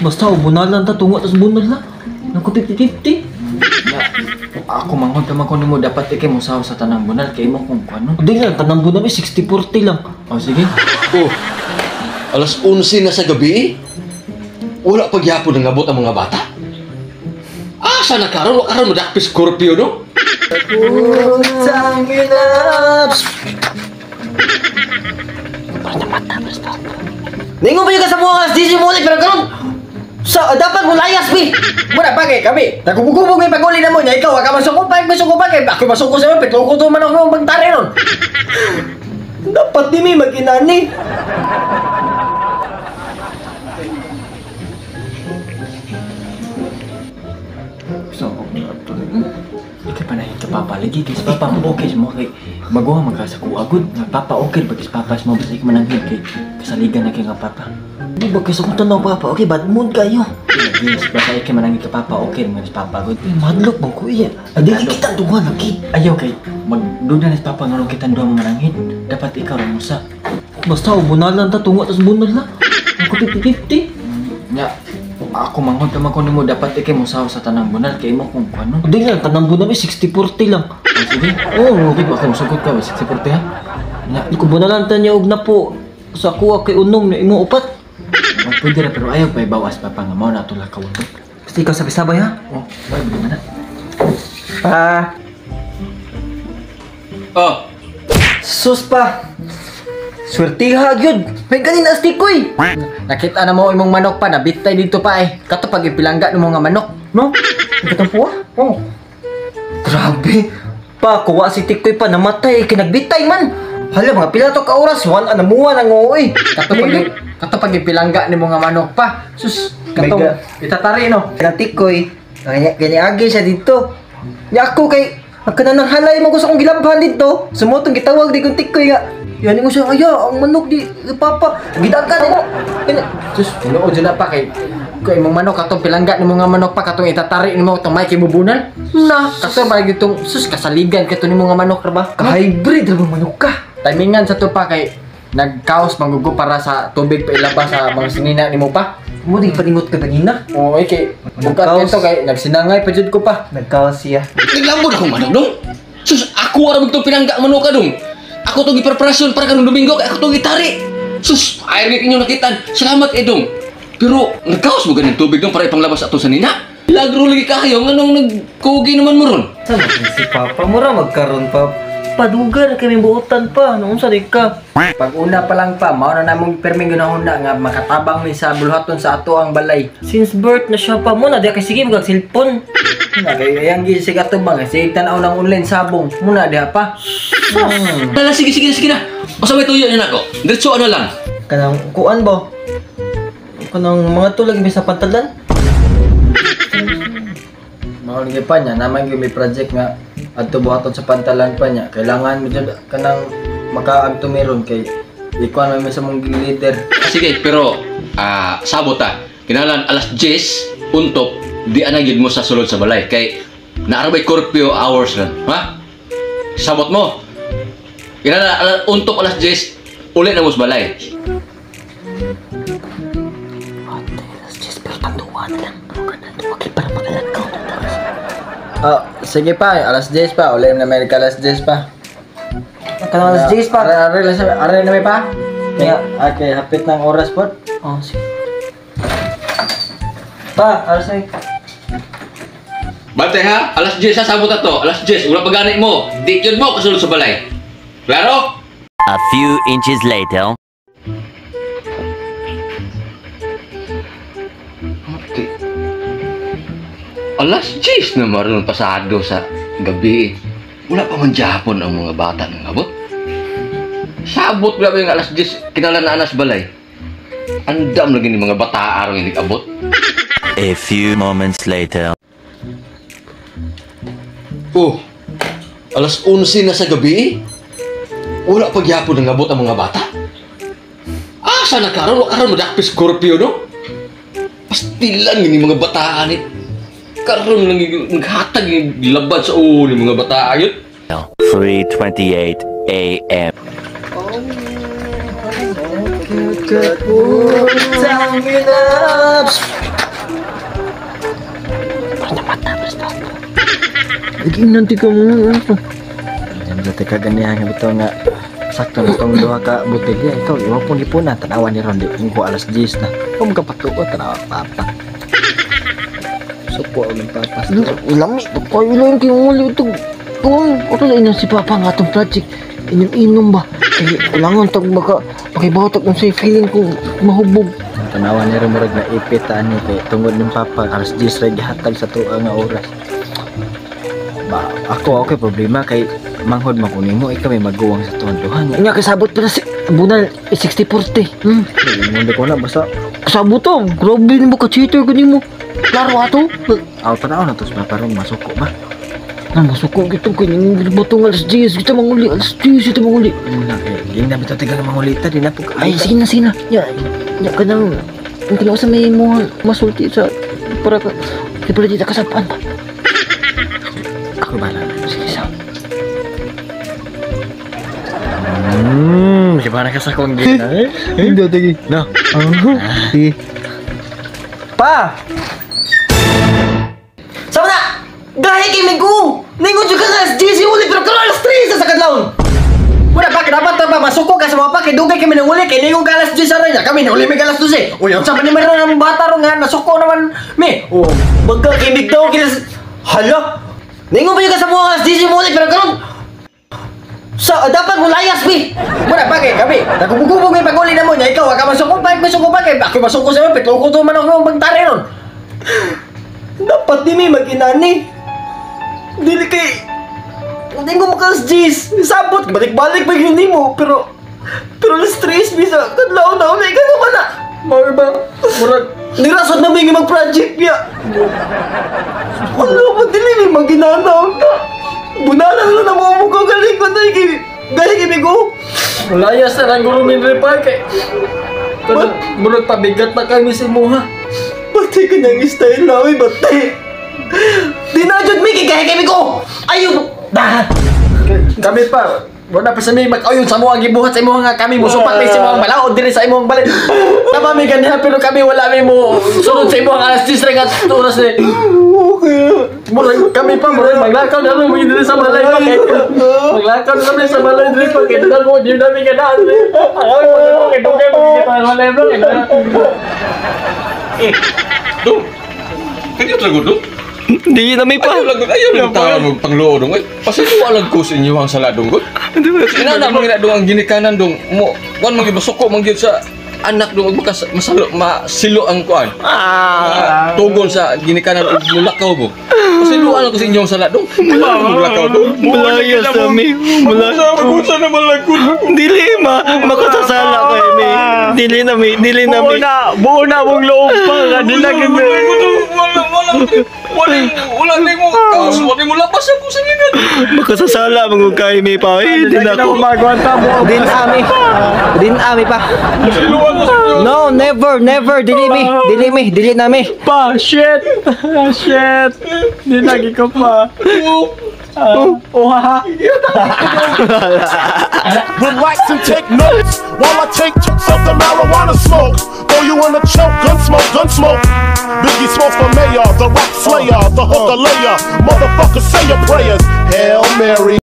Basta ubunalan ta tungo tas bunal na. Naku 50-50. Ako manghod ka man ko nimo dapat ikay mo sa tanang bunal kay mo kung ano. Di lang tanang bunal 60-40 lang. O sige. Oh, alas 11 na sa gabi. Wala pagyapon ng abot ang mga bata. Asa na karon? Wa karon madakpis Scorpio no? Utang ina. Ningo ba yung kasabuang alas 10 mo ulit pero karon dapat mo layas, Pi! Muna pa kay kami. Nagubugubog may paguli na mo niya. Ikaw, ka masukupan kay ako masuko sa mga pitlo ko to man ako magtari ron. Dapat di may mag-inani. So, ikay pa na yung papa lagi kay sa papa mo okay mo kay maguha magkasaku agud nga papa okay bagis papa mo basta ik mananghid kay kasaligan na kay nga papa. Di ba kasi kung tanaw papa, okay, bad mood kayo. Yes, basta ikay mananghid ka papa okay nga papa agud. Madlok bang kuya. Adi kita duwa lagi. Ayaw kay magduda na sa papa nga kita duha mo mananghid. Dapat ikaw ra musa. Basta ubunalan ta tungo tas bunal na. Naku 50-50. Nya ako manghod ka man ko nimo dapat ikay mo sa tanang bunal kay mo kung ano. Di lang tanang bunal 60-40 lang. O sige. Oo, Okay ba ako musugot ka 60-40 ha? Nya ikubunalan ta niya og na po sa kuha kay unong na imo upat. pwede ra pero ayaw pa ibawas papa nga mo na tulak ka wala. Basta ikaw sabay-sabay ha. Oh, bye bye na. Oh, Sus pa. Swertiha gyud. May ganin astikoy. Nakita na mo imong manok pa nabitay dito pa eh. Kato pag ipilangga nimo nga manok. No? Ikatampuha? Oh. Grabe. Pa, kuha si Tikoy pa namatay. Kinagbitay man. Hala, mga pila to ka oras. Wan, anamuha nang uoy. Kato pag ipilangga nimo nga manok pa. Sus, kato Mega. itatari no. Kaya Tikoy, kanya-agi siya dito. Ya ako kay, ang kananang halay mo gusto kong gilabhan dito. Sumutong gitawag di kong Tikoy nga. Yan mo siya, ang manok di, papa. Gidagan mo. Sus, tinuod na pa kay imong manok katong pilangga nimo nga manok pa katong itatari nimo katong may kibubunan. Na, kato ba gitong sus kasaligan kato nimo nga manok ra ba? Ka-hybrid ra bang manok ka? Timingan sa to pa kay nagkaos manggugo para sa tubig pa ilabas sa mga sinina nimo pa. Mo di paningot ka ganina. Oo, kay bukat Nagkaos. kento kay nagsinangay pa jud ko pa. Nagkawas siya. naglambod akong manok dong. Sus, ako ara magto pinangga manok ka dong. Ako tong gipreparasyon para karong Domingo kay ako tong gitari. Sus, ay rin inyong nakitaan. Salamat edong. Pero nagkaos mo ganang tubig dong para ipanglabas ato sa nina. Lagro lagi kayo nganong nagkugi naman mo ron. Sana si papa mo ra magkaroon pa. Padugan kami buutan pa. Noong sa ka. Pag una pa lang pa, mao na namong perming ginahunda nga makatabang ni sa bulhaton sa ato ang balay. Since birth na siya pa mo na. Di kay sige mag cellphone. Nagayang gisig ato bang sig tan-aw ng online sabong. Muna diha pa. Dala, sige na. Pasaway tuyo na ako. Diretso ano lang. Kanang kuan ba? Kanang mga tulag imbis sa pantalan? Mao lagi pa niya naman gyud may project nga adto buhaton sa pantalan pa niya. Kailangan mo jud kanang makaagto meron kay ikuan may sa mong leader. Sige, pero sabot ta. Kinalan alas 10 untok di ana gid mo sa sulod sa balay kay naarabay curfew hours na. Ha? Sabot mo. Kinalan untok alas 10 uli na mo sa balay. Sige pa, alas 10 pa. Uli na may alas 10 pa. Kanang alas 10 pa. Are na may pa? Kaya, okay, hapit ng oras po. Oh, sige. Pa, alas ay. Bante ha, alas 10 sa sabot ato. Alas 10 wala pagani mo. Di yun mo kasulod sa balay. Klaro? A few inches later. Alas 10 na maroon pasado sa gabi. Wala pa man Japon ang mga bata ng abot. Sabot grabe yung alas 10 kinalan na anas balay. Andam lagi ni mga bata araw yung abot. A few moments later. Oh, alas 11 na sa gabi. Wala pa gyapon ng abot ang mga bata. Asa na karon? Karon madakpis Scorpio no? Pastilan ni mga bataan ni. Karon lang naghatag yung labad sa ulo ng mga bata ayun. 3:28 a.m. Utang ina. nanti ka mo. Yan dati ka ganihan nga bitaw nga sakto na itong duha ka botelya. Ikaw, iwa pong gipunan. Tanawa ni Rondi. Yung ko alas 10 na. Kung kapatuo, tanawa papa. Supo ako ng papas. Lami, pagkain lang kinuli ito. Kung ako na inom si Papa nga itong project. Inom-inom ba? Kaya kailangan tag baka pakibatak ng say feeling ko mahubog. Tanawa ni Romurag na ipitaan ni kay tungod ng papa alas 10 ray gihatag sa tuwa nga oras. Ba, ako okay problema kay manghod man kunin mo ikaw may maguwang sa tuwan duhan. Nga kasabot pa na si bunal 60-40. Hindi ko na basta Kasabot to. Grabe ni mo ka-cheater ko ni mo. Laro ato. aw tanaw na to sa papa ron masuko ba. Masuko kita ko yung butong alas 10. Kita manguli. Alas 10 kita manguli. Muna kay ging na bitaw tigal mangulita di na po. Ay, sige na, sige na. Ya ka nang... Ang kailangan sa may mo masulti sa... Para ka... Di pala dito kasapaan pa. Ako ba na? Sige, sa... Di ba nakasakong gina eh? Hindi, tagi. No. Sige. Pa! Sama na! Gahi kay Migu! Ningon juga ka alas 10 ulit pero karo alas 3 sa kadlawon! Wala pa, dapat ba masuko ka sa mga pa kay dugay kami nang uli kay ningon ka alas 10 sa rin kami nang uli may alas 12 o yun sa panimay ng bata ron nga nasuko naman me o baga kay Mig daw kinas hala ningon pa yung ka sa mga alas 10 ulit pero karon sa dapat mo layas pi wala pa kay kami nagubugubog may pag-uli na mo niya ikaw ka masuko pa kay ako masuko sa mga pitlo ko to man ako magtari ron dapat di may mag-inani dili kay hindi ko makalas 10 sabot balik-balik pa hindi mo pero stress bisa kadlaw na may gano ka na ba murag nirasod na may mag-project ya wala pa dili may maginanaw na bunalan na mo mukha galing ko na gaya kimigo malayas na lang guro min repay kay murag pabigat na kami si Moha batay ka nang style na uy batay di na dyan may kaya kimigo ayun dah kami pa wala pa sa may mag-ayun sa mga gibuhat sa mga nga kami musupak ni sa mga balaod dili sa imong balik tama may ganyan pero kami wala may mo sunod sa imong alas 10 ring at oras ni murag kami pa murag maglakaw na mo dili sa balay pa kay maglakaw na kami sa balay dili pa kay dala mo di namin ganaan kay dugay mo kita balay bro Do. Kaya talaga do. di na may Ayaw lang tawag pangluo dong. Pasiluwa lang ko sa inyo ang saladong ko. Inana mo ina dong ang ginikanan dong mo. Wan mo gibasuko man gyud sa anak dong magbakas masilo ang kuan. Tugon sa ginikanan ug mulakaw mo. Pasiluwa lang ko sa inyo ang saladong. Mulakaw dong. Malayas kami. Malayas na malagod. Dili makasasala ko mi. Dili na mi. Buo na mong loob pa nga dilagin mo. Wala na mo kaos. Wala mo lapas ako sa ginan. Makasasala mga kay mi pa. Din ako. Din ami pa. No, never. Dili na mi. Pa, shit! Shit! Dinagi ko pa. Haha. Relax and take notes while I take chunks of the marijuana smoke. Throw you in a choke, gun smoke. Biggie smokes for mayor, the rap slayer, the hooker layer. Motherfucker, say your prayers. Hail Mary.